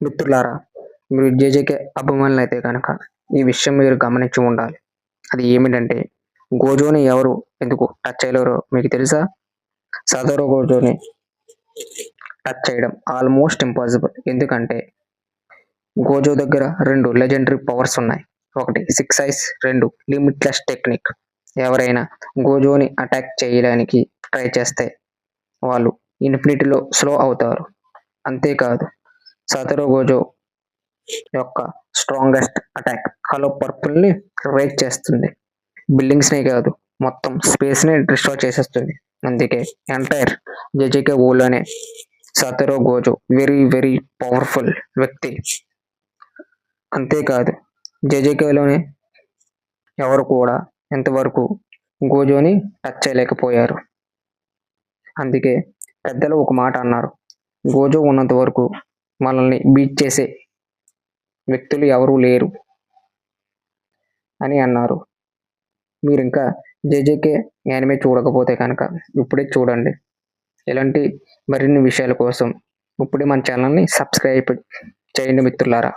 మిత్రులారా, మీరు జేజేకే అభిమానులైతే కనుక ఈ విషయం మీరు గమనించి ఉండాలి. అది ఏమిటంటే, గోజోని ఎవరు ఎందుకు టచ్ చేయలేరో మీకు తెలుసా? సదరు గోజోని టచ్ చేయడం ఆల్మోస్ట్ ఇంపాసిబుల్. ఎందుకంటే గోజో దగ్గర 2 లెజెండరీ పవర్స్ ఉన్నాయి. ఒకటి 6 ఐస్, 2 లిమిట్లెస్ టెక్నిక్. ఎవరైనా గోజోని అటాక్ చేయడానికి ట్రై చేస్తే వాళ్ళు ఇన్ఫినిటీలో స్లో అవుతారు. అంతేకాదు, సదరు గోజో యొక్క స్ట్రాంగెస్ట్ అటాక్ హలో పర్పుల్ని రేక్ చేస్తుంది. బిల్డింగ్స్నే కాదు, మొత్తం స్పేస్ని డిస్ట్రాయ్ చేసేస్తుంది. అందుకే ఎంటైర్ జేజేకే ఓలోనే Satoru Gojo very very powerful వ్యక్తి. అంతేకాదు, జేజేకేలోనే ఎవరు కూడా ఇంతవరకు గోజోని టచ్ చేయలేకపోయారు. అందుకే పెద్దలు ఒక మాట అన్నారు, గోజో ఉన్నంత వరకు మనల్ని బీట్ చేసే వ్యక్తులు ఎవరూ లేరు అని అన్నారు. మీరు ఇంకా జేజేకే యానిమే చూడకపోతే కనుక ఇప్పుడే చూడండి. ఇలాంటి మరిన్ని విషయాల కోసం ఇప్పుడే మన ఛానల్ని సబ్స్క్రైబ్ చేయండి మిత్రులారా.